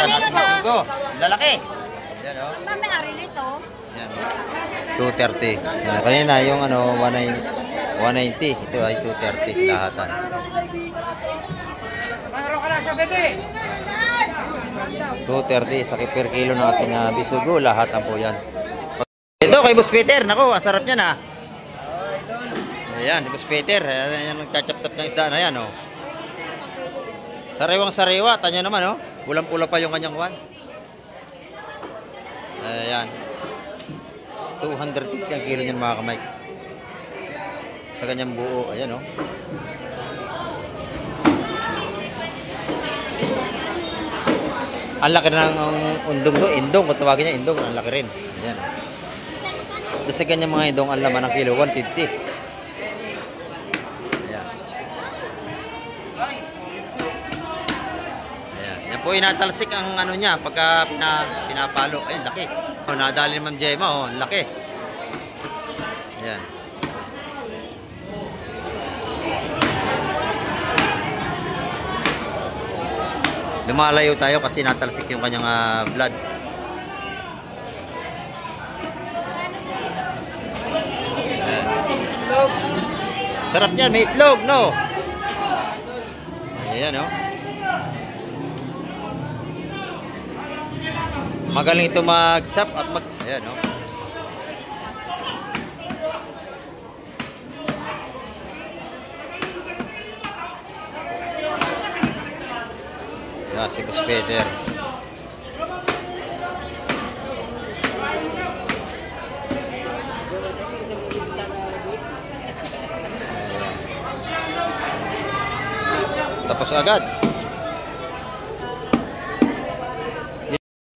Ayan, go. Lalaki. Ayan, oh. May-ari nito. Ayan, 230. Kanina yung ano, 190. Ito ay 230 lahatan. Mayroon ka na siya, bebe. 230 sa per kilo ng ating bisugo. Lahatan po yan. Ito kay Boss Peter. Naku, ang sarap niyan, ha. Ayan, Boss Peter. Ayan, nagtachap-tap ng isda na yan, oh. Sariwang sariwa. Tanya naman, oh. Pulang-pula pa yung kanyang wan. Ayan. 250 ang kilo niyan, mga kamay. Sa kanyang buo. Ayan, oh. Ang laki na ng undong do. Indong. Kung tawagin niya, indong. Ang laki rin. Ayan. Sa kanyang mga indong, ang laman ng kilo, 150. Ayan. Ayan. Yan po inatalsik ang ano niya pagka pinapalo. Ay, laki. Oh, nadali ni Ma'am Gemma, oh, laki. Ayan. Lumalayo tayo kasi natalsik yung kanyang blood. Ayan. Sarap niyan, may itlog, no? Ayan, oh. Magaling ito mag-chop at ayan, oh. Yeah, si Boss Peter. Tapos agad.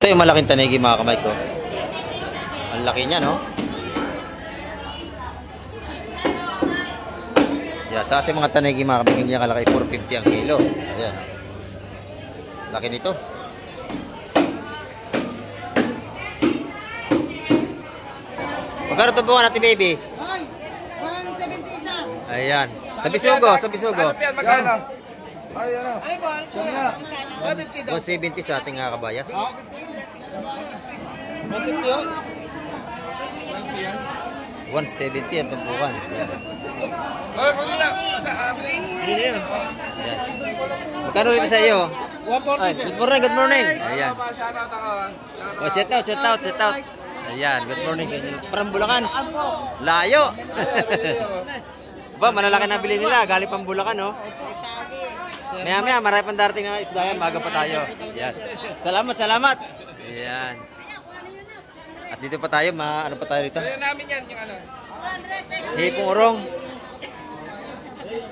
Ito yung malaking tanigi, mga kamay ko. Ang laki niya, no? Yeah, sa ating mga tanigi, mga kamay, ganyan kalaki, 450 ang kilo. Ayan. Laki nito. Magkano ito buwan natin, baby? Ay, 170 isa. Ayan. Sa bisugo, sa bisugo. Magkano? Ay, ano? Ay, bol. Saan nga? 150 daw. 170 sa ating kabayas. 150 yun? 170 ang tumpukan. Ayan. Ay, kunin na. Sa abring. Ayan. Magkano ito sa iyo? 140. Ay, good morning, good morning. Ayan. Shoutout ako. Oh, shout out, shout out, shout out. Ayan, good morning. Parang Bulacan. Layo. Ba, malalaki na bili nila. Galing pang Bulacan, no? Maya-maya, marami pang darating na isda yan. Maga pa tayo. Ayan. Salamat, salamat. Ayan. At dito pa tayo, ano pa tayo rito? Kaya namin yan, yung ano. Hipong urong.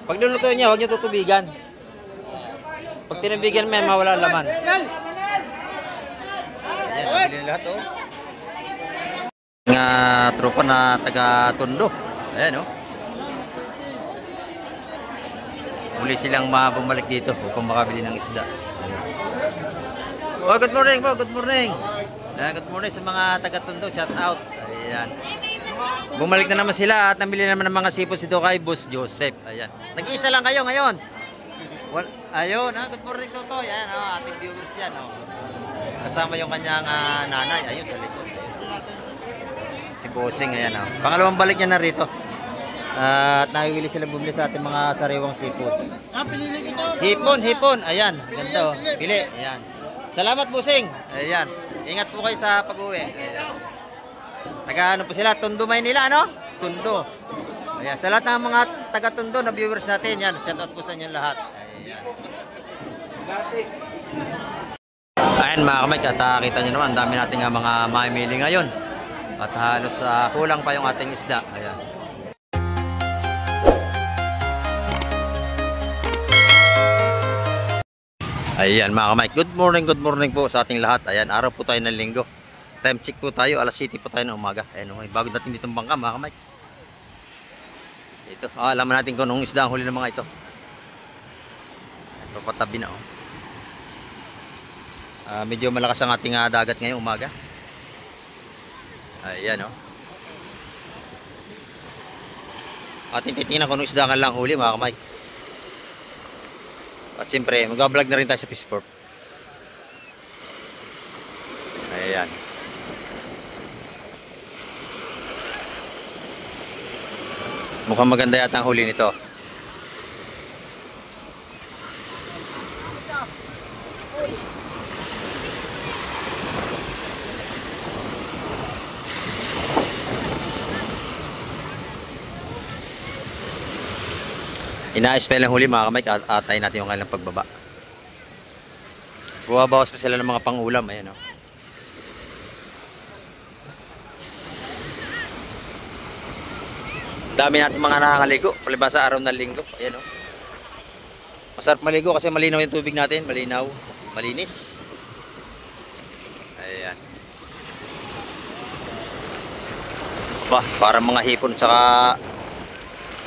Pag lulutuin niya, huwag niyo tutubigan. Pag tinabigan mo yan, mawala laman. Ayan, nabili lahat, oh. Nga tropa na taga-Tondo. Ayan, oh. Muli silang bumalik dito upang makabili ng isda. Oh, good morning po, good morning. Good morning sa mga taga-Tondo, shout out. Ayan. Bumalik na naman sila at nabili naman ng mga sipon si Dokay, Boss Joseph. Ayan. Nag-iisa lang kayo ngayon. Ayun, good morning Totoy. Ayan, ating viewers yan. Kasama yung kanyang nanay. Ayun, sa likod. Si Bossing, ayan. Pangalawang balik niya na rito. At nahiwili sila bumili sa ating mga sariwang seafoods. Pinili ito. Hipon, hipon. Ayan, ganito. Pili. Ayan. Salamat, Bossing. Ayan. Ingat po kayo sa pag-uwi. Ayan. Taga-ano po sila? Tondo, Maynila, ano? Tondo. Ayan. Sa lahat ng mga taga-Tondo na viewers natin, yan. Shout out po sa inyo lahat. Ayan. Ayan, mga kamay. At kita nyo naman, dami natin nga mga mamimili ngayon. At halos kulang pa yung ating isda. Ayan. Ayan, mga kamay. Good morning po sa ating lahat. Ayan, araw po tayo ng linggo. Time check po tayo, alas 7 po tayo ng umaga. Ayan, bago natin ditong bangka, mga kamay. Ito, alaman natin kung anong isda ang huli ng mga ito. Ito, patabi na, oh. Medyo malakas ang ating dagat ngayong umaga. Ayan, oh. Ating titingnan kung anong isda nga lang huli, mga kamay. At siyempre, mag-vlog na rin tayo sa Fishport. Ayan. Mukhang maganda yata ang huli nito. Ina-spell ang huli mga kamay, atay natin yung kanilang pagbaba. Buwabawas pa sila ng mga pang-ulam, ayan o. Dami natin mga nakakaligo, palibasa araw ng linggo, ayan o. Masarap maligo kasi malinaw yung tubig natin, malinaw, malinis. Ayan. Ba, parang mga hipon tsaka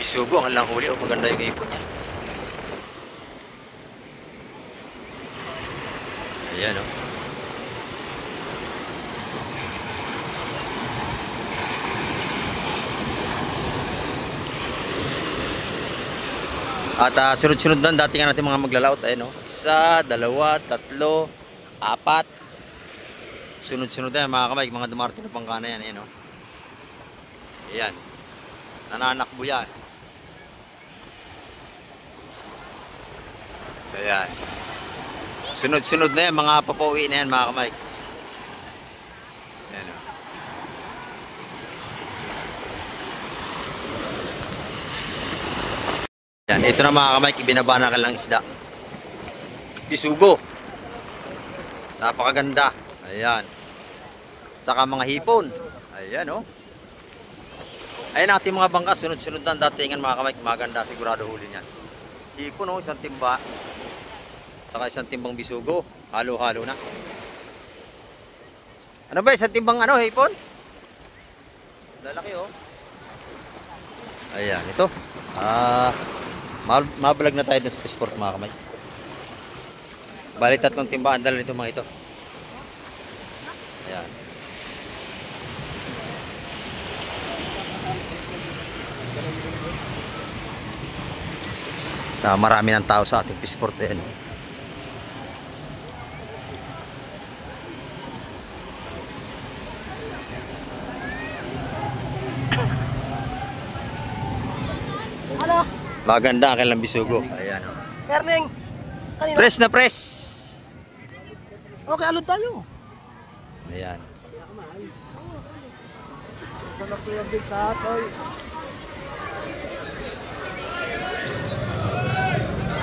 bisugo ang lang huli. O maganda yung hipon niya. Ayan o. At sunod-sunod na dating natin mga maglalaot. Ayan o. 1, 2, 3, 4. Sunod-sunod na yan mga kamay. Mga dumarating na pangkana yan. Ayan o. Ayan. Nananakbo yan. Ayan. Sunod-sunod na yan, mga papauwi na yan mga kamay. Ayan o. Ayan, ito na mga kamay, ibinaba na kanilang isda. Bisugo. Napakaganda. Ayan. Saka mga hipon. Ayan o. Ayan ating mga bangka, sunod-sunod na datingan mga kamay, maganda, sigurado huli niyan. Hipon o, isang timba. Saka isang timbang bisugo. Halo-halo na. Ano ba? Isang timbang ano, hipon? Lalaki oh. Ayan, ito. Mabalag na tayo dun sa Peaceport mga kamay. Bali 3 timba. Ang dala nito mga ito. Ayan. Marami ng tao sa ating Peaceport. Ayan. Maganda ang kailang bisugo. Ayan o. Perling. Kanina. Press na press. Okay, alod tayo. Ayan.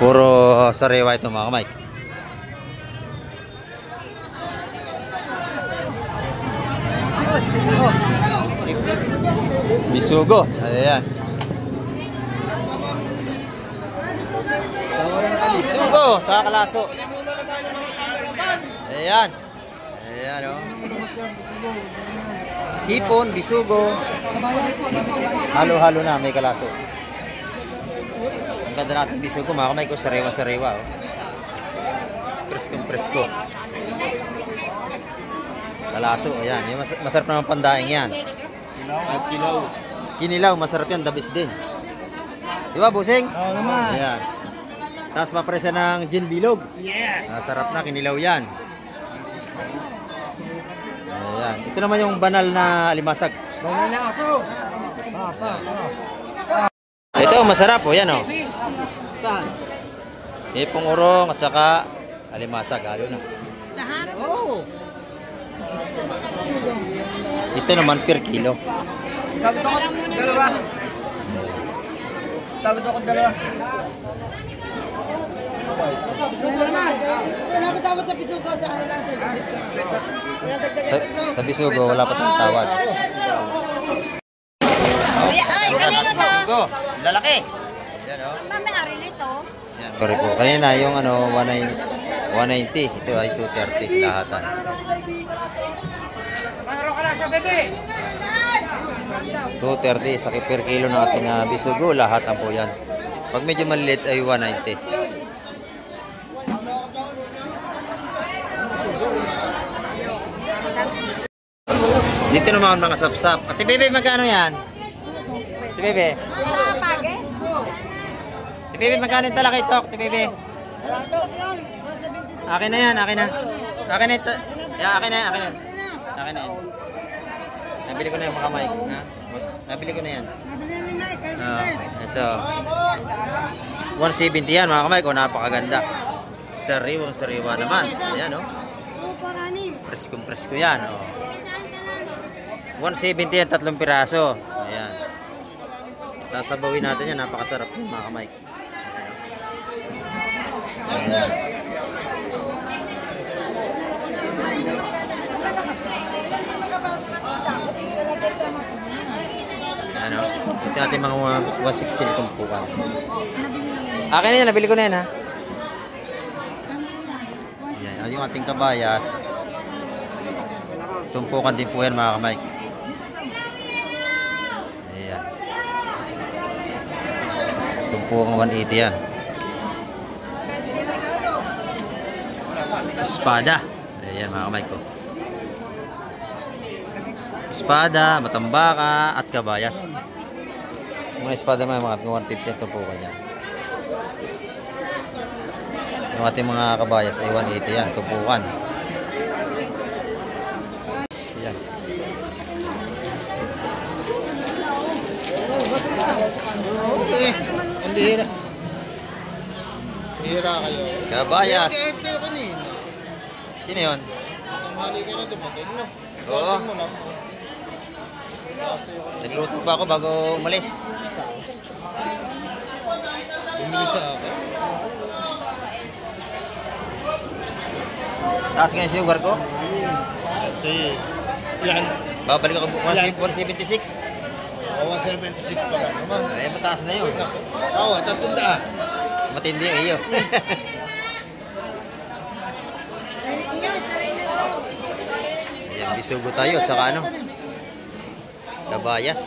Puro sariwa ito mga kamay. Bisugo. Ayan. Bisugo, tsaka kalaso. Ayan. Ayan o. Hipon, bisugo. Halo-halo na, may kalaso. Ang ganda natin bisugo, mga kamay ko, sariwa-sariwa. Oh. Presko-presko. Kalaso, ayan. Yung masarap naman pandaing yan. Kilaw. Kinilaw, masarap yan, dabis din. Di ba, busing? Oo naman. Ayan. Tapos mapresa ng gin bilog. Yeah. Sarap na, kinilaw yan. Ayan. Ito naman yung banal na alimasag. Banal na aso. Ito, masarap po. Yan o. Hipong urong at saka alimasag. Halo na. Lahat? Oo. Ito naman per kilo. Tawad ako dalawa. Tawad ako dalawa. Wala ko tawad sa bisugo sa ano lang. Sa bisugo, wala pa tayong tawad. Ay, kanina ba? Bisugo, lalaki. Yan o. Mamari nito. Yan, correct po. Kanina yung ano, 190. Ito ay 230 lahatan. Pangaro ka lang sa bebe. 230 sa per kilo ng ating bisugo, lahatan po yan. Pag medyo maliit ay 190. Dito naman mga sapsap. Ate Bebe, magkano yan? Ate Bebe. Ate Bebe, magkano yung talaki ito? Ate Bebe. Akin na yan, akin na. Akin na ito. Yeah, akin na, akin na. Akin na yan. Nabili ko na yung mga mic. Ha? Nabili ko na yan. Nabili ni Mike, kay Ah, Vites. ito. 170 yan mga kamay ko. Napakaganda. Sariwang-sariwa naman. Ayan o. Presko yan. Oh. 170 yan, 3 piraso. Ayan. Sasabawin natin yan. Napakasarap yun mga kamay. Ayan. Ano? Ito natin mga 160 tumpukan. Akin na yan, nabili ko na yan ha. Yan, yung ating kabayas. Tumpukan din po yan mga kamay. Ayan. Tumpukan 180 yan. Espada. Ayan mga kamay ko. Espada, matambaka, at kabayas. Mga espada mga 150 ito po kanya. Yung ating mga kabayas ay 180 yan, tupukan. Yan. Ang lihira. Lihira kayo. Kabayas. Kaya sa'yo kanina. Sino yun? Tanghali ka na dumating na. Oo. Dating mo lang. Kaya sa'yo kanina. Nagluto pa ako bago umalis. Bumili sa akin. Taas nga yung sugar ko. Kasi yan. Babalik ako 176. O 176 pa lang naman. Ay, mataas na yun. Oo, 300. Matindi ang iyo. Ayan, bisugo tayo. Saka ano? Kabayas.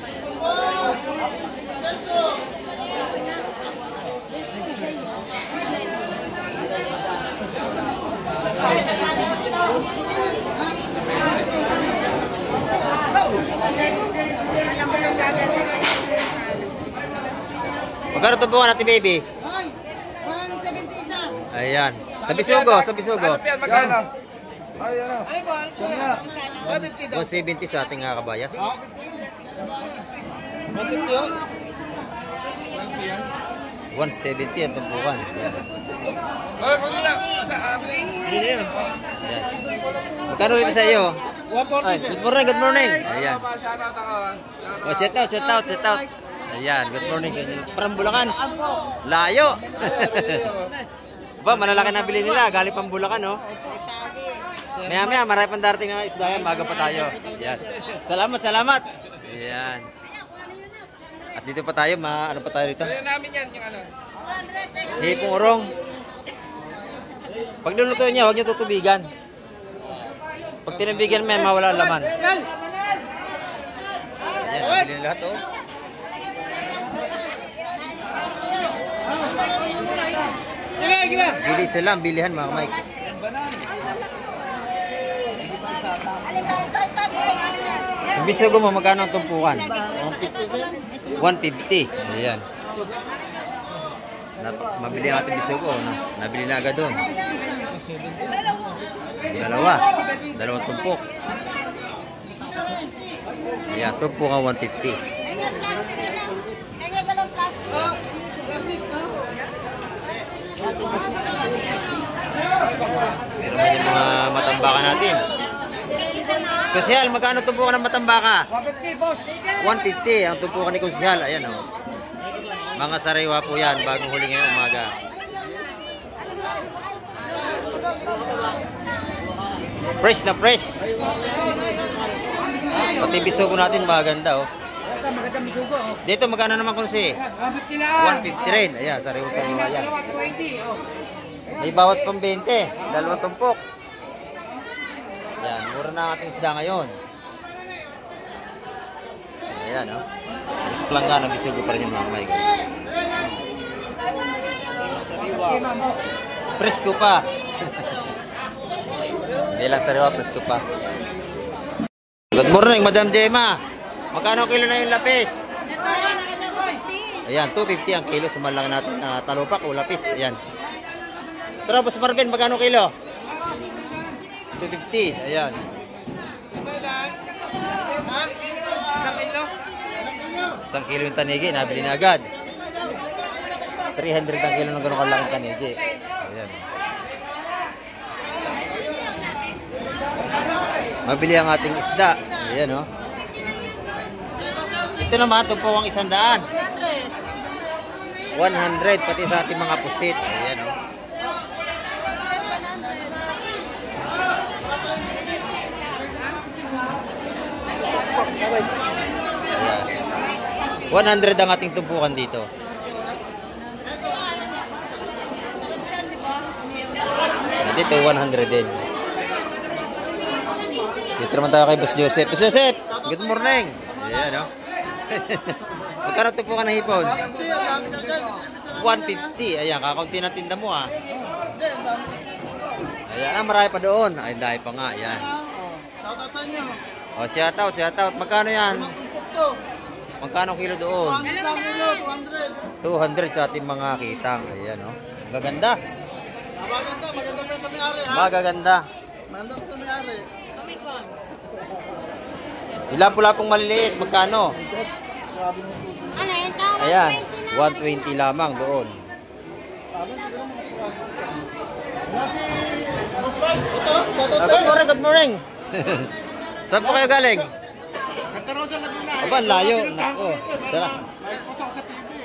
Magkano ito po natin, baby? Hoy, 170 isa. Ayan. Sa bisugo, sa bisugo. Ay, ano? Saan nga? 170 sa ating kabayas. 150 yun? 170 ang tumpukan. Ayan. Ayan. Magkano rin sa iyo? 140 Ay, sir. good morning, good morning. Ayan. Oh, shout out, shout out, shout out. Ayan, good morning. Parang Bulacan. Layo. Ba, malalaki na bili nila. Galing pang Bulacan, no? Maya-maya, marami pang darating na isda yan. Bago pa tayo. Ayan. Salamat, salamat. Ayan. At dito pa tayo, ano pa tayo rito? namin yan, yung ano. Hipong urong. Pag lulutuin niya, huwag niyo tutubigan. Pag tinabigan mo yan, mawala ang laman. Ayan, nabili lahat, oh. Bili sila, ang bilihan mga Mike. Ang bisugo mo, magkano ang tumpukan? 150. Ayan. Mabili ang ating bisugo. Nabili na agad doon. Dalawang tumpok. Ayan, tumpukan 150. Meron pa yung mga matambakan natin. Kusyal, magkano tumpukan ng matambaka? 150, boss. 150 ang tumpukan ni Kusyal. Ayan o. Mga sariwa po yan bagong huli ngayong umaga. Fresh na fresh. Pati bisugo natin maganda o. Magandang bisugo. Dito magkano naman kunsi? 150 lang. 150 rin. Ayan, sariwa-sariwa yan. 120. Oh. May bawas pang 20. Dalawang tumpok. Yan, mura na ang ating isda ngayon. Ayan, o. Mas plangga ng bisugo pa rin yung mga kamay ko. Presko pa. Hindi lang sariwa, presko pa. Good morning, Madam Gemma. Magkano kilo na yung lapis? Ayan, 250 ang kilo. Sumalaki natin na talupak o lapis. Ayan. Tara, Boss Marvin, magkano kilo? 250. Ayan. Isang kilo yung tanigi, nabili na agad. 300 ang kilo ng ganun kalaking tanigi. Ayan. Mabili ang ating isda. Ayan, oh. Ito naman, tumpok ang 100. 100, pati sa ating mga pusit. Ayan, oh. Ayan. 100 ang ating tumpukan dito. Dito, 100 din. Dito naman tayo kay Boss Joseph. Boss Joseph, good morning. Ayan, no? Magkano tumpukan ng hipon? 150. Ayan, kakaunti na tinda mo, ah. Ayan, marami pa doon. Ay, dahil pa nga. Ayan. O, shout out. Magkano yan? Magkano kilo doon? 200 sa ating mga kitang. Ayan, no? Magaganda. Maganda pa sa may-ari, ha? Magaganda. Maganda pa sa may-ari. Ilapula-pong maliliit. Magkano? Ano yan? Tama, Ayan, 120 lang. 120 lamang doon. Good morning. Saan po kayo galing? Santa Rosa, Laguna. Aba, layo. Nako. Sala.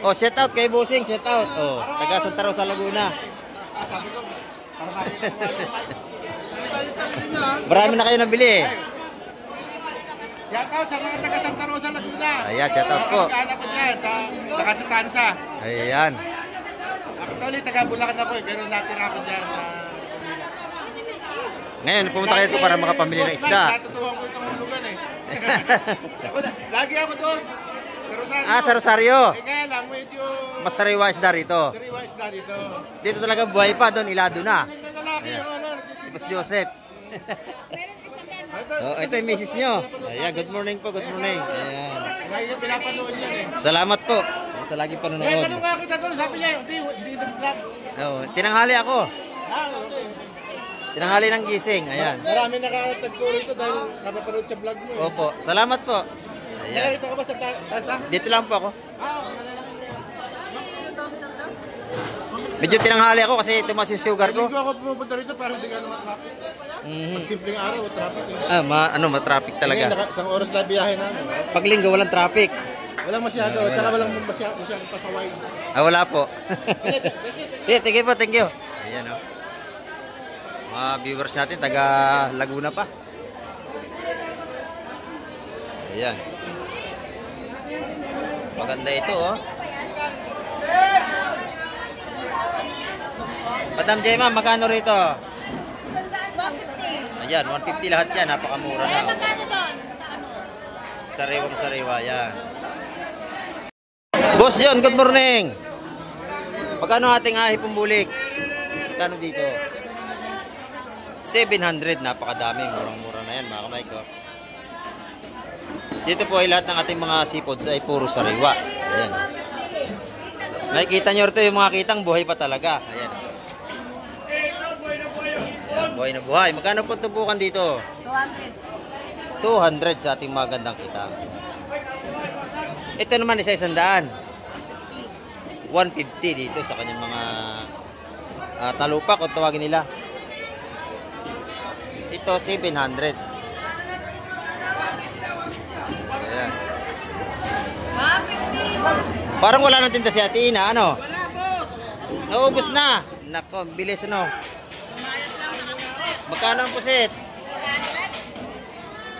Oh, shout out kay Busing, shout out. Oh, taga Santa Rosa, Laguna. Marami na kayo nabili eh. Shout out sa mga taga Santa Rosa, Laguna. Ayan, shout out po. Anak ko dyan, sa taga Satansa. Ayan. Actually, taga Bulacan ako eh, pero natira ako dyan sa... Ngayon, pumunta kayo dito para makapamili ng isda. Natutuwa ko itong lugan eh. Lagi ako doon. Sa Rosario. Ah, sa Rosario. Eh kaya lang, medyo... Mas sariwa isda rito. sariwa isda dito. Dito talaga buhay pa, doon ilado na. Yung lalaki yung ano. Boss Joseph. Oh, ito yung misis nyo. Ayan, good morning po, good morning. Ayan. Lagi yung pinapanood yan eh. Salamat po sa laging Eh, panonood. tanong nga kita doon, sabi niya, hindi na vlog. Oh, tinanghali ako. Ah, okay. Tinanghali ng gising. Ayan. Marami nakatagpo rito dahil napapanood sa vlog mo eh. Opo, salamat po. Ayan. Nakarito ka ba sa Tasa? Dito lang po ako. Ah, Medyo tinanghali ako kasi tumas yung sugar ko. Hindi ako pumupunta rito para hindi ka naman traffic. Mhm. Simpleng araw, traffic eh. Ah, ma-traffic Ngayon, talaga. isang oras na biyahe namin. Pag linggo, walang traffic. Walang masyado, tsaka walang masyadong pasaway. Ah, wala po. Sige, thank you. Ayan, oh. Mga viewers natin, taga Laguna pa. Ayan. Maganda ito, oh. Madam Jemma, magkano rito? Ayan, 150 lahat yan. Napakamura na. Oh. Magkano doon? Sa ano? Sariwang-sariwa, yan. Boss John, good morning. Magkano ating ahipong bulik? Magkano dito? 700, napakadami. Murang-mura na yan, mga kamay ko. Dito po ay lahat ng ating mga seafoods ay puro sariwa. Ayan. Nakikita nyo rito yung mga kitang buhay pa talaga. Ayan. Ayan, buhay na buhay. Magkano po tumpukan dito? 200. 200 sa ating magandang kitang. Ito naman isa 100. 150 dito sa kanyang mga talupak kung tawagin nila. Ito 700. Ayan. Parang wala nang tinda si Ate Ina, ano? Wala po. Naubos na. Nako, bilis ano. Magkano ang pusit?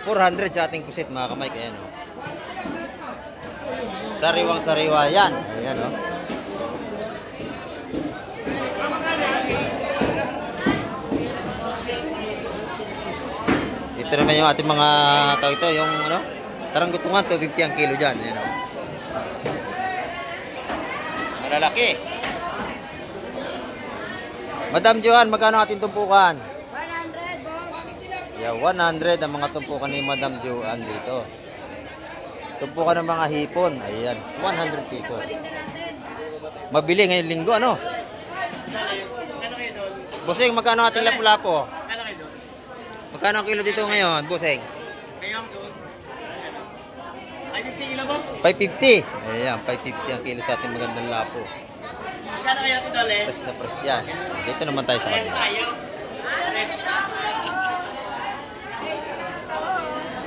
400 sa ating pusit, mga kamay. Kaya no. Sariwang sariwa yan. Ayan, no. Ito naman yung ating mga tao ito, yung ano, taranggutungan, 250 ang kilo dyan. Ayan, no. Malalaki. Madam Joan, magkano ating tumpukan? 100, boss. Yeah, 100 ang mga tumpukan ni Madam Joan dito. Tumpukan ng mga hipon. Ayan, 100 pesos. Mabili ngayong linggo, ano? Buseng, magkano ating lapu-lapo? Magkano ang kilo dito ngayon, Buseng? 550 kilo, boss. 550. Ayan, 550 ang kilo sa ating magandang lapo. Magkano kaya ito, dali? Press na press yan. Dito naman tayo sa kanila. Tayo.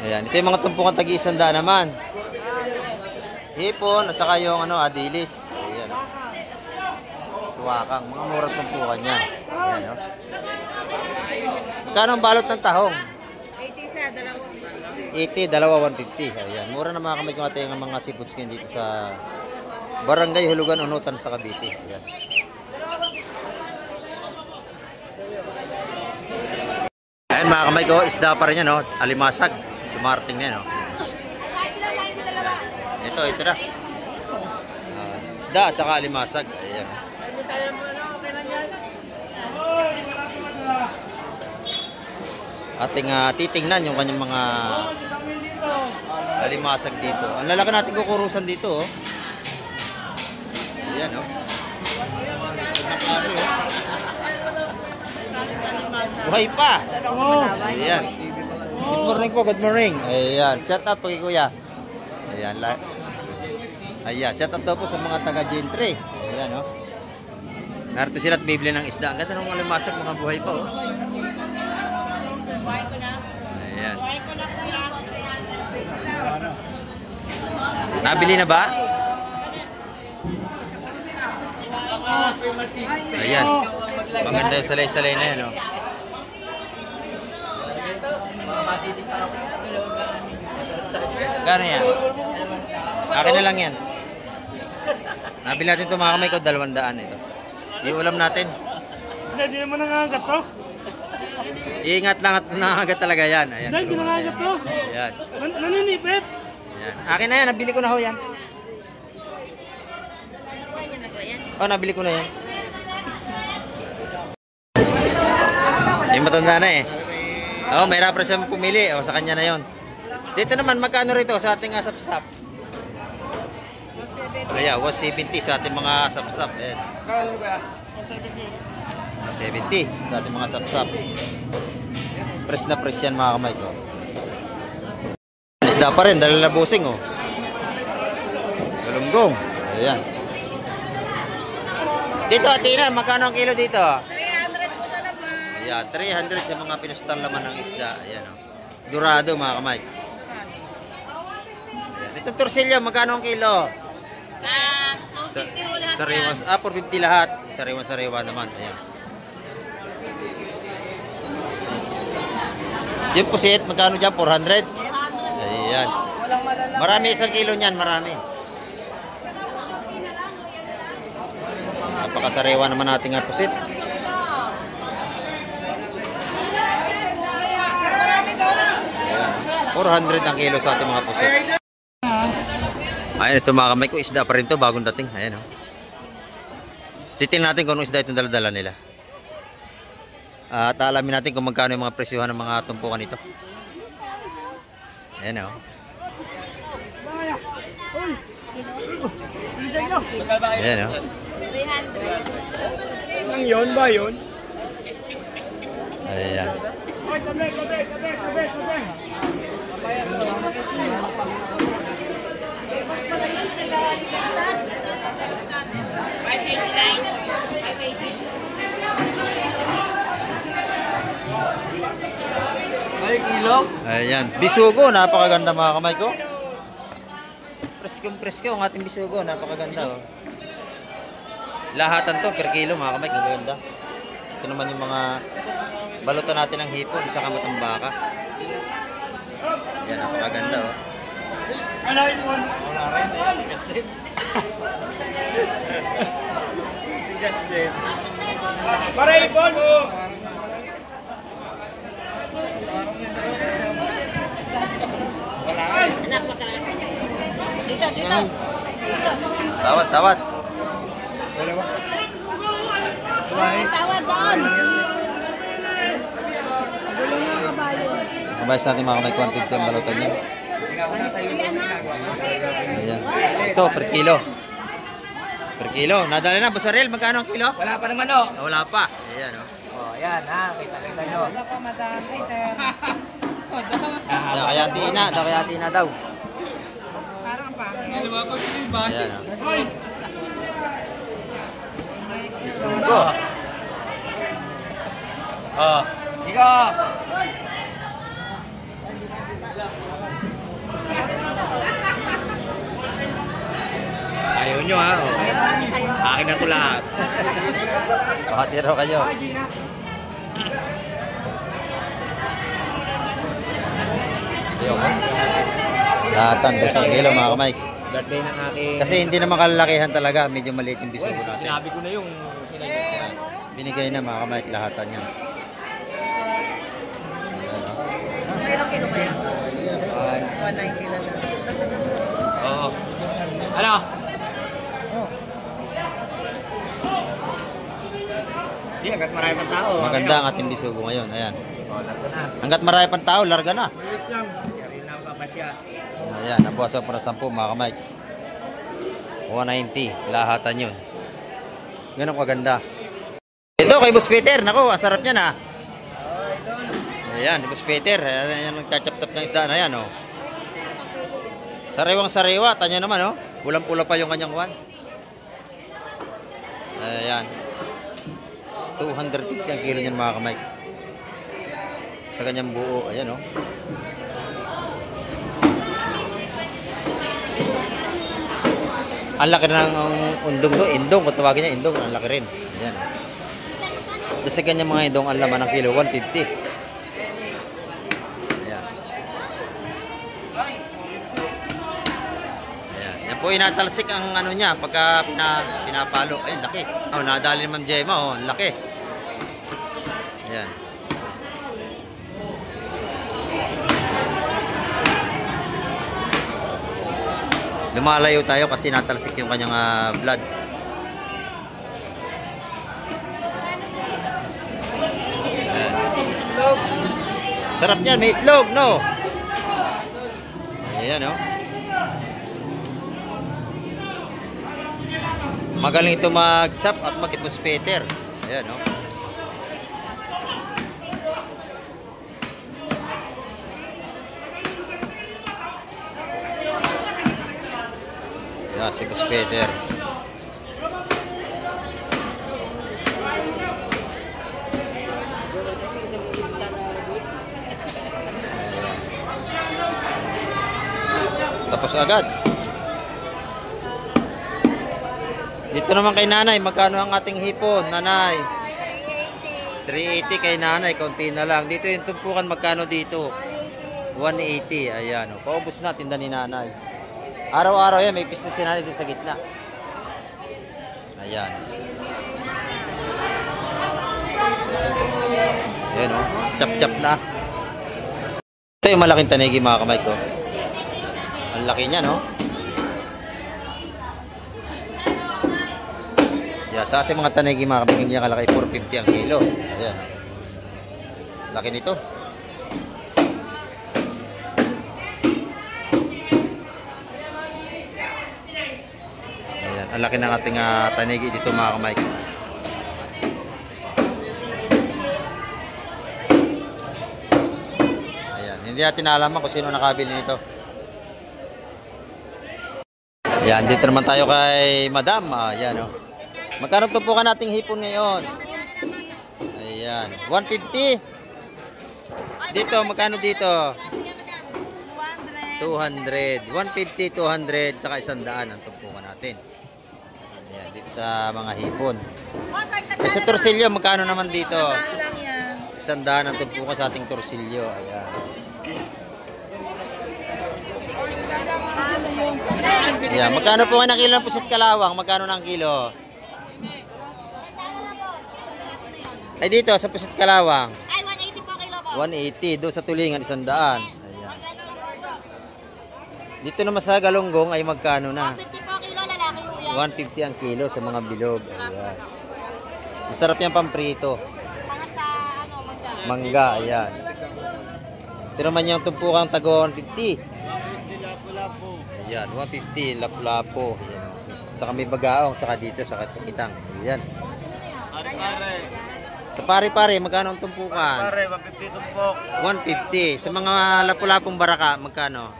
Ayan, ito yung mga tumpukan tag-100 naman. Hipon at saka yung adilis. Ayan. Tuwakang, mga murang tumpukan niya. Ayan, oh. Magkano ang balot ng tahong? 80 sa dalawang. 80, dalawa 150. Ayan, mura na mga kamay kung ating mga seafood skin dito sa Barangay Hulugan, Unutan sa Cavite. Ayan. Ayan mga kamay ko, isda pa rin yan, no? Alimasag. Dumarating na yan, no? Ito na. Isda at saka alimasag. Ayan. Ating titingnan yung kanyang mga alimasag dito. Ang lalaki natin kukurusan dito, oh. Ayan, oh. Buhay pa. Ayan. Good morning po, good morning. Ayan, shout out po kay Kuya. Ayan, ayan, shout out daw po sa mga taga Gentry. Ayan, oh. Narito sila at bibili ng isda. Ang ganda ng mga limasag, mga buhay pa, oh. Ayan. Nabili na ba? Ayan. Maganda yung salay-salay na yan, oh. Gano'n yan? Akin na lang yan. Nabili natin ito mga kamay ko, 200 ito. Iulam natin. Hindi naman nangangagat to. Iingat lang at nangangagat talaga yan. Ayan. Hindi nangangagat to. Ayan. Naninipit. Ayan. Akin na yan, nabili ko na ho yan. Oh, nabili ko na yan. Yung matanda na eh. Oh, may rapper siya pumili. Oh, sa kanya na yon. Dito naman, magkano rito sa ating asap-sap? Kaya, 170 sa ating mga asap-sap. Ayan. 70 sa ating mga asap-sap. Press na press yan mga kamay ko. Isda pa rin, dahil labusing oh. Galunggong. Ayan. Dito, Tina, magkano ang kilo dito? 300 po na naman. Ayan, 300 sa mga pinustang laman ng isda. Ayan oh. Dorado mga kamay. Ayan. Itong torsilyo, magkano ang kilo? 250 po lahat Sariwan, 450 lahat. Sariwan naman. Ayan. Yung pusit, magkano dyan? 400? Ayan. Marami isang kilo niyan, marami. Napakasariwa naman natin nga pusit. Ayan. 400 ang kilo sa ating mga pusit. Ayan, ito mga kamay ko, isda pa rin to, bagong dating. Ayan, oh. Titingnan natin kung anong isda itong dala-dala nila. At alamin natin kung magkano yung mga presyohan ng mga tumpukan nito. Ayan, oh. Ayan, oh. 300. Ang yun ba yun? Ayan. Ayan. Bisugo, napakaganda mga kamay ko. Presko ang ating bisugo, napakaganda oh. Lahatan to per kilo mga kamay, ang ganda. Ito naman yung mga balutan natin ng hipon at saka matambaka. Ayan, napakaganda oh. Ano yun? Wala rin eh. Tigas din. Tigas din. Para ipon mo! Anak, makalaan. Dito. Tawad. Tawad doon. Gulo nga kabayo. Mabayas natin mga kamay 150 ang balutan niya. Ayan. Ito, per kilo. Per kilo. Nadala na, Busarel, magkano ang kilo? Wala pa naman oh. Wala pa. Ayan oh. Oh, yan ha. Kita nyo. Wala pa madami, sir. Kaya tina daw. Ayan, oh. Bisugo. Oh, ikaw. Ayaw nyo ha. Oh. Akin na ito lahat. Pakati raw kayo. Ayun, oh. Lahatan, 2 kilo mga kamay. Birthday ng aking... Kasi hindi naman kalalakihan talaga, medyo maliit yung bisugo natin. Sinabi ko na yung... Binigay na mga kamay, lahatan niya. Ilang kilo ba yan? 190 na lang. Oo. Ano? Hindi, hanggat marami pang tao. Maganda ang ating bisugo ngayon, ayan. Hanggat marami pang tao, larga na. Ulit lang. Rin lang papasya. Ayan, nabuwasan para 10 mga kamay. 190, lahatan yun. Ganun kaganda. Ito kay Boss Peter, naku, ang sarap niyan ah. Ayan, Boss Peter, ayan, nagtachap-tap ng isda na yan oh. Sariwang sariwa, tanya naman oh. Pulang-pula pa yung kanyang kwan. Ayan. 250 ang kilo niyan mga kamay. Sa kanyang buo, ayan oh. Ang laki ng undong to, indong, kung tawagin niya indong, ang laki rin. Ayan. Kasi kanya mga indong ang laman ng kilo, 150. Ayan. Ayan. Yan po inatalsik ang ano niya pagka pinapalo. Ay, laki. Oh, nadali ni Ma'am Gemma, oh, laki. Ayan. Lumalayo tayo kasi natalsik yung kanyang blood. Sarap niyan, may itlog, no? Ayan, no? Magaling ito mag-chop at mag-Boss Peter. Ayan, no? Ayan, si Boss Peter. Tapos agad. Dito naman kay nanay, magkano ang ating hipon, nanay? 380 kay nanay, konti na lang. Dito yung tumpukan, magkano dito? 180, ayan. O. Paubos na, tinda ni nanay. Araw-araw yan, may business si nanay dito sa gitna. Ayan. Ayan o, chap-chap na. Ito yung malaking tanigi mga kamay ko. Ang laki niya, no? Yeah, sa ating mga tanigi, mga kabigyan niya kalaki, 450 ang kilo. Ayan. Laki nito. Ayan. Ang laki ng ating tanigi dito, mga kamay. Ayan. Hindi natin nalaman kung sino nakabili nito. Ayan, dito naman tayo kay Madam. Ayan, oh. Magkano tumpukan nating hipon ngayon? Ayan, 150. Dito, magkano dito? 200. 150, 200, tsaka 100 ang tumpukan natin. Ayan, dito sa mga hipon. Sa torsilyo, magkano naman dito? 100 ang tumpukan sa ating torsilyo. Ayan. Yeah, magkano po nga kilo ng pusit kalawang? Magkano ng kilo? Ay dito sa pusit kalawang. Ay, 180 po kilo po. 180 doon sa tulingan 100. Ayan. Dito naman sa galunggong ay magkano na? 150 po kilo, lalaki po yan. 150 ang kilo sa mga bilog. Ayan. Masarap yan pamprito. Pangat sa ano, mangga. Mangga, ayan. Ito naman yung tumpukang tago 150. Ayan, 150, lapu-lapo. Ayan. Tsaka may bagaong, tsaka dito sa kitang. Ayan. Pare-pare. Sa pare-pare, magkano ang tumpukan? Pare, 150 tumpok. 150. Sa mga lapu-lapong baraka, magkano?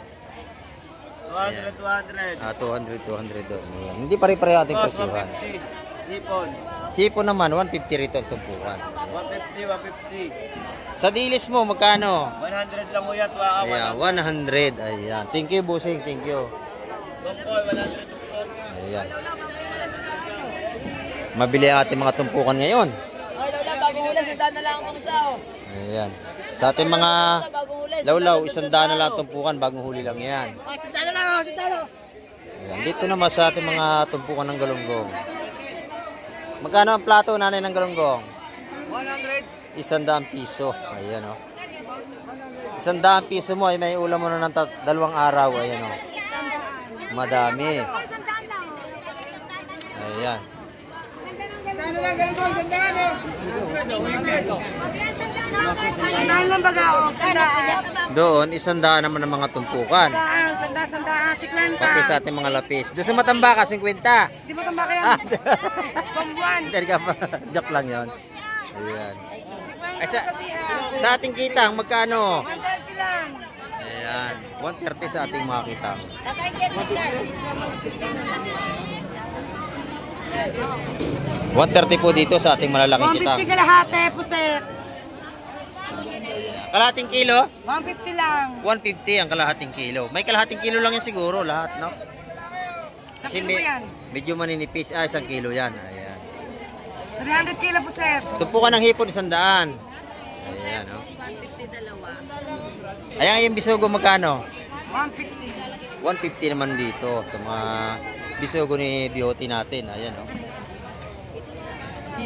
Ayan. 200. 200 doon. Ayan. Hindi pare-pareho ating presyuhan. 150. Hipon. Hipo naman, 150 rito ang tumpukan. 150. Sa dilis mo, magkano? 100 lang mo yan. Waka Ayan, 100. Ayan. Thank you, bossing. Thank you. Bangkoy, 100. Ayan. Mabili ang ating mga tumpukan ngayon. Ay, Lola, bagong huli, sandaan na lang ang isa. Ayan. Sa ating mga lawlaw, 100 na lang tumpukan, bagong huli lang yan. Sandaan na lang, sandaan na. Ayan. Dito naman sa ating mga tumpukan ng galunggong. Magkano ang plato, nanay, ng galunggong? 100. 100 piso. Ayan, o. 100 piso mo, ay may ulam mo na ng 2 araw. Ayan, o. Madami. Ayan. Sandaan lang, ganun ko. Sandaan, oh. Sandaan lang baga, o. Sandaan. Doon, 100 naman ang mga tumpukan. Sandaan, 50. Pati sa ating mga lapis. Doon sa Matambaka, 50. Di ba tamba kayo? Ah, Pambuan. Hindi ka pa. Joke lang yun. Ayan. Ay, sa ating kitang, magkano? 130 lang. Ayan. 130 sa ating mga kitang. 130 po dito sa ating malalaking kitang. 150 kalahati, puset. Kalahating kilo? 150 lang. 150 ang kalahating kilo. May kalahating kilo lang yan siguro lahat, no? Kasi Sakto yan. medyo maninipis. 1 kilo yan. Ayan. 300 kilo, puset. Tumpukan ng hipon, 100. Ayan, no? 150 dalawa. Ayan, yung bisugo magkano? 150. 150 naman dito sa mga bisugo ni BOT natin. Ayan, no?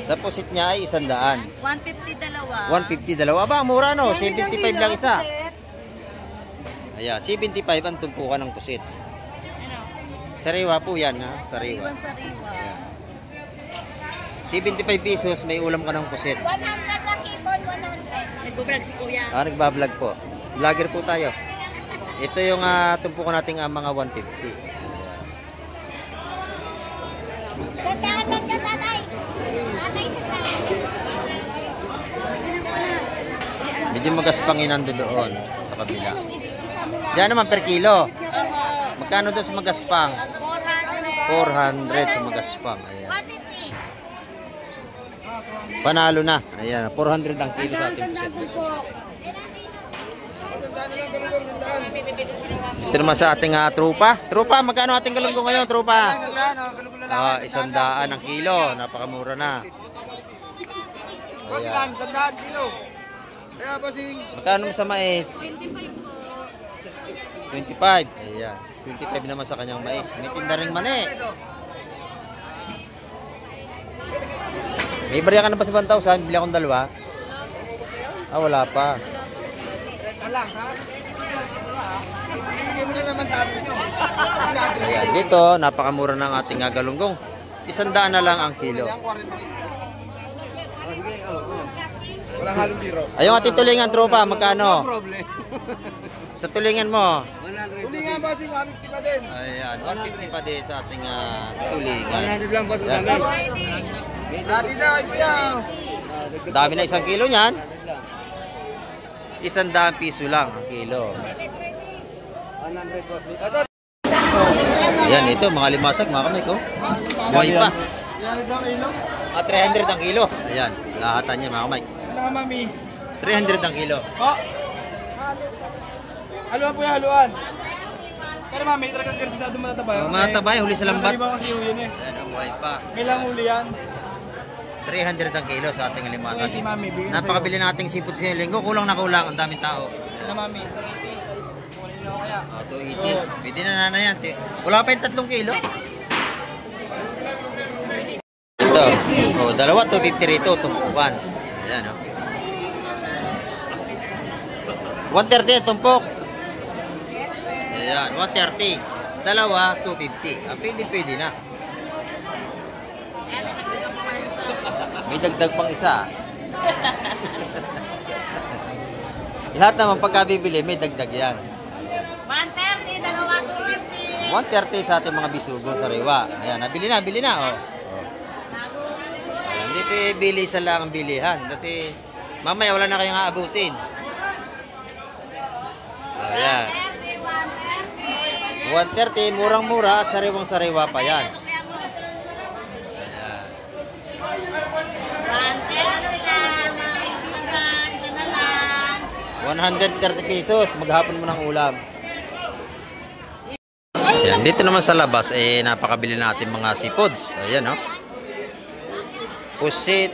Sa pusit niya ay 100. 150 dalawa. 150 dalawa. Aba, mura, no? 75 lang isa. Ayan, 75 ang tumpukan ng pusit. Sariwa po yan, ha? Sariwa. Ayan. 75 pesos, may ulam ka ng pusit. 100 na kipon, 100. Nagbablog si Kuya. Nagbablog po. Vlogger po tayo. Ito yung tumpukan nating mga 150. Sandaan lang ka, tatay. Tatay, sandaan. Medyo magaspangin nando doon sa kabila. Diyan naman per kilo. Magkano doon sa magaspang? 400 sa magaspang. Ayan. 150. Panalo na. Ayan, 400 ang kilo sa ating pusit. Sandaan na lang, ganun ko. Sandaan. Ito naman sa ating tropa. Tropa, magkano ating galunggong ngayon, tropa? Sandaan, oh. Ganun ko lalaki. 100 ang kilo. Napakamura na. Boss, ilan? Sandaan, kilo. Kaya, bossing. Magkano sa mais? 25. Ayan. 25 naman sa kanyang mais. May tinda ring mani. May bariya ka na pa sa 1,000? Bili akong 2. Wala pa. Wala, ha? Ibigay mo na naman sa amin nyo. Ayan. Dito, napakamura ng ating galunggong. 100 na lang ang kilo. Walang halong biro. Ayun ating tulingan, tropa. Magkano? Sa tulingan mo. Uli nga, bossing. 150 pa din. Ayan, 150 pa din sa ating tulingan. 100 lang, boss. Ayan. Dati na, ay kuya. Dami na 1 kilo niyan. 100 piso lang ang kilo. 100, boss. Ayan, ito, mga limasag, mga kamay ko. Buhay pa. 300 ang kilo. Ayan, lahatan niya, mga kamay. Ano ka, mami? 300 ang kilo. Oh! Haluan po yung haluan. Pero mami, talagang karpisado matataba yun. Mga tabay, huli sa lambat. Sa iba kasi yun eh. Ayan, ang buhay pa. Kailang huli yan. 300 ang kilo sa ating limasag. 280, mami. Bigyan na Napakabili nating seafood sa linggo. Kulang na kulang, ang daming tao. sa'yo. Ano, mami? 280. Kunin nyo kaya. 280. Pwede na na yan. Wala pa yung 3 kilo. Ito. Dalawa, 250 rito. Tumpukan. Ayan, o. 130 tumpok. Ayan, 130. Dalawa, 250. Pwede na. May dagdag pang isa. Lahat naman pagkabibili, may dagdag yan. 130, dalawa, 250. 130 sa ating mga bisugo sa Rewa. Ayan, nabili na, oh. Ayan, dito bili isa lang ang bilihan kasi mamaya wala na kayong aabutin. Ayan. 130 130, murang-mura at sariwang-sariwa pa yan. 130 pesos, maghapon mo ng ulam. Ayan, dito naman sa labas, napakabili natin mga seafoods. Ayan, oh. Pusit,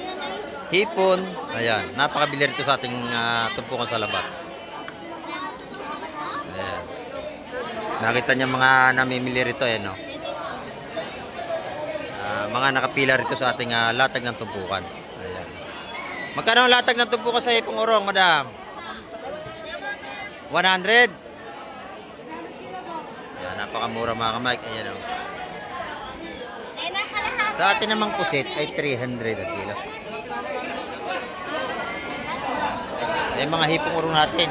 hipon. Ayan, napakabili rito sa ating tumpukan sa labas. Ayan. Nakita niyo mga namimili rito, ayan, oh. Mga nakapila rito sa ating latag ng tumpukan. Ayan. Magkano ang latag ng tumpukan sa hipong urong, madam? 100. Yan, napakamura mga kamike. Ayan, oh. Sa atin namang pusit ay 300 at kilo. Ayan mga hipong urong natin.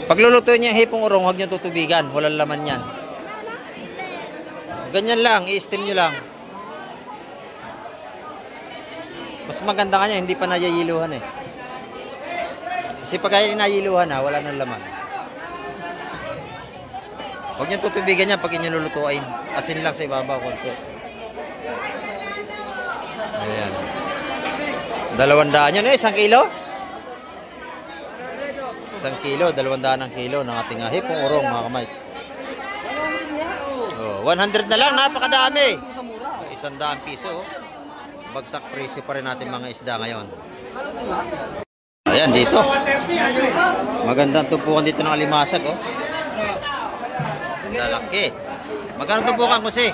Pagluluto niya hipong urong, huwag niyo tutubigan. Walang laman yan. Ganyan lang, i-steam nyo lang. Mas maganda kanya, hindi pa nayayiluhan eh. Kasi pag kaya nayiluhan na, wala nang laman. Huwag nyo tutubigan yan pag inyo lulutuin. Asin lang sa ibabaw, konti. Ayan. 200 yun eh, 1 kilo? 1 kilo, 200 ang kilo ng ating hipong urong mga kamay. 100 na lang, napakadami. 100 piso. Bagsak presyo pa rin natin mga isda ngayon. Ayan, dito. Magandang tumpukan dito ng alimasag, oh. Lalaki. Magkano tumpukan ko si?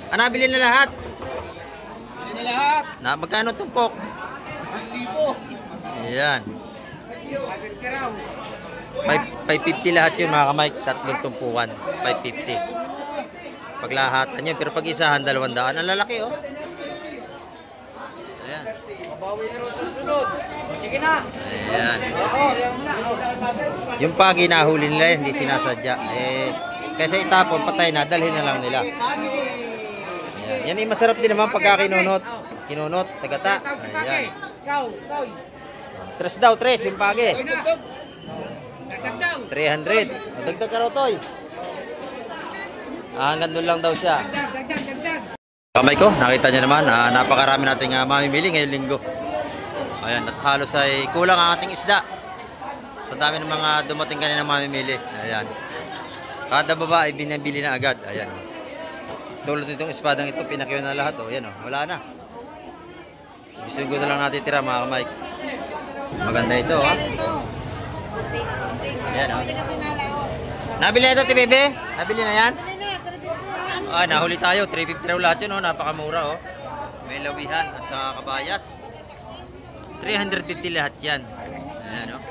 Nabili na lahat? Bili na lahat. Magkano tumpok? 1,000. Ayan. 550 lahat yun mga kamay. Tatlong tumpukan. 550. Paglahatan yun, pero pag isahan 200, ang lalaki, oh. Ayan. Mabawi na rin susunod. Sige na. Ayan. Yung pagi nahuli nila, hindi sinasadya. Kasi itapon, patay na, dalhin na lang nila. Ayan. Yan masarap din naman pagka kinunot. Kinunot sa gata. Ayan. 3 daw, 3 yung pagi. 300. Dagdag ka raw, Toy. Hanggang doon lang daw siya. Kamay ko, nakita niyo naman, napakarami nating mamimili ngayong linggo. Ayan, at halos ay kulang ang ating isda. Sa dami ng mga dumating kanina mamimili. Ayan. Kada baba ay binabili na agad. Ayan. Tulad nitong espadang ito, pinakyaw na lahat. Oh. Ayan, oh. Wala na. Gusto ko na lang natin tira mga kamay. Maganda ito, ha? Ayan, oh. Nabili na ito, Tibebe? Nabili na yan? Nahuli tayo. 350 raw lahat yun, oh. Napakamura, oh. May lawihan at saka kabayas. 350 lahat yan. Ayan, oh.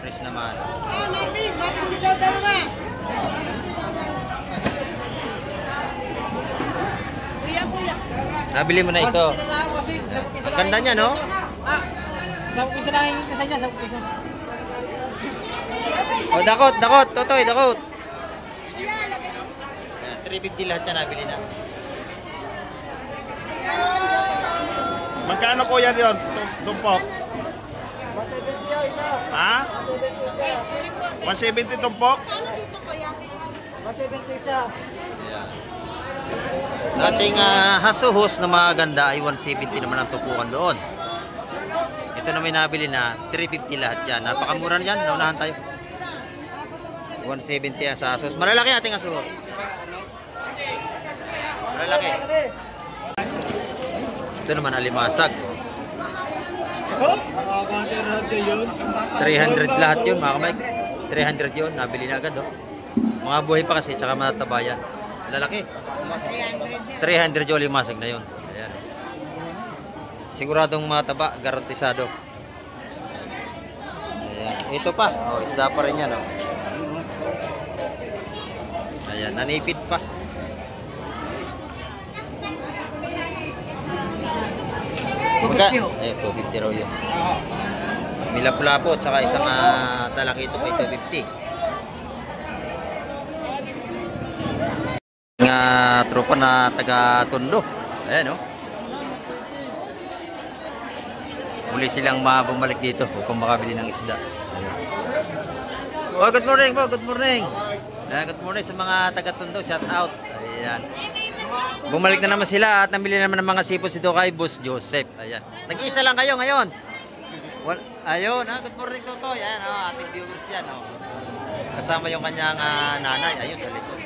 Fresh naman. Martin, dito dalawa. Kuya. Nabili mo na ito. Ang ganda niya, no? Sa umpisa lang yung isa niya, sa umpisa. Oh, dakot. Totoy, dakot. 350 lahat yan, nabili na. Magkano kuya yun? Tumpok? Ha? 170 tumpok? Sa ating hasuhos na maganda ay 170 naman ang tupukan doon. Ito na may nabili na 350 lahat yan. Napakamura na yan, naunahan tayo. 170 yan sa hasuhos. Malalaki ating hasuhos. Malalaki. Ito naman alimasag. 300 lahat yun mga kamay. 300 yun, nabili na agad, oh. Mga buhay pa kasi, tsaka matataba yan. Lalaki. 300 yung alimasag na yun. Ayan. Siguradong mataba, garantisado. Ayan. Ito pa, oh, isda pa rin yan, oh. Ayan, nanipid pa. Magka? 250 raw yun. May lapu-lapo, tsaka isang talakito pa 250. mga tropa na taga Tondo. Ayan, oh. Muli silang bumalik dito upang makabili ng isda. Ayan. Oh, good morning po, good morning. Good morning sa mga taga Tondo, shout out. Ayan. Bumalik na naman sila at namili naman ng mga sipot si Dokay Boss Joseph. Ayan. Nag-iisa lang kayo ngayon. Ayun, good morning Totoy. Ayan, ating viewers yan. Kasama yung kanyang nanay. Ayun, sa likod.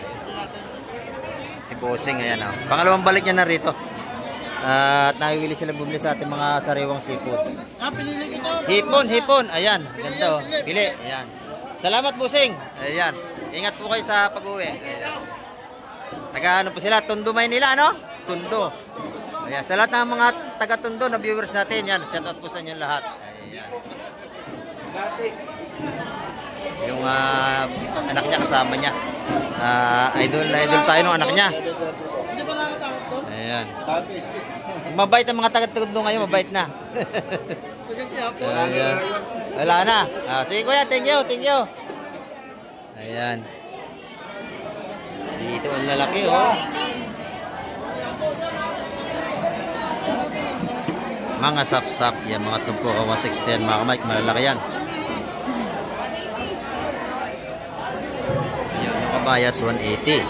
Si Bossing, ayan. Pangalawang balik niya na rito. At nahiwili sila bumili sa ating mga sariwang seafoods. Hipon. Ayan, ganda. Pili. Ayan. Salamat, Bossing. Ayan. Ingat po kayo sa pag-uwi. Ayan. Taga-ano po sila? Tondo, Maynila, ano? Tondo. Ayan. Sa lahat ng mga taga-Tondo na viewers natin, yan. Shoutout po sa inyo lahat. Ayan. Yung anak niya kasama niya. Idol tayo ng anak niya. Ayan. Mabait ang mga taga-Tondo ngayon, mabait na. Ayan. Wala na. Sige kuya, thank you. Ayan. Dito ang lalaki, oh. Mga sapsap, yan, mga tumpo, 160 yan, mga kamay, malalaki yan. Yan, yung kabayas, 180.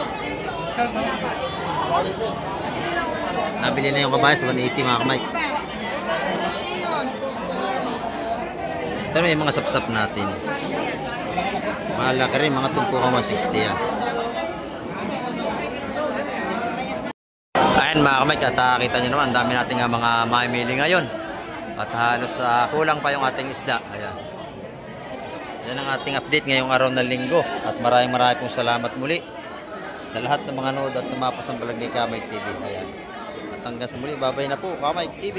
Nabili na yung kabayas, 180, mga kamay. Ito na yung mga sapsap natin. Malaki rin, mga tumpo, 160 yan. Ayan mga kamay, at kita nyo naman, ang dami natin nga mga mamimili ngayon. At halos kulang pa yung ating isda. Ayan. Yan ang ating update ngayong araw ng linggo. At maraming pong salamat muli sa lahat ng mga nanood at tumapos ang balag ni Kamay TV. Ayan. At hanggang sa muli, babay na po, Kamay TV.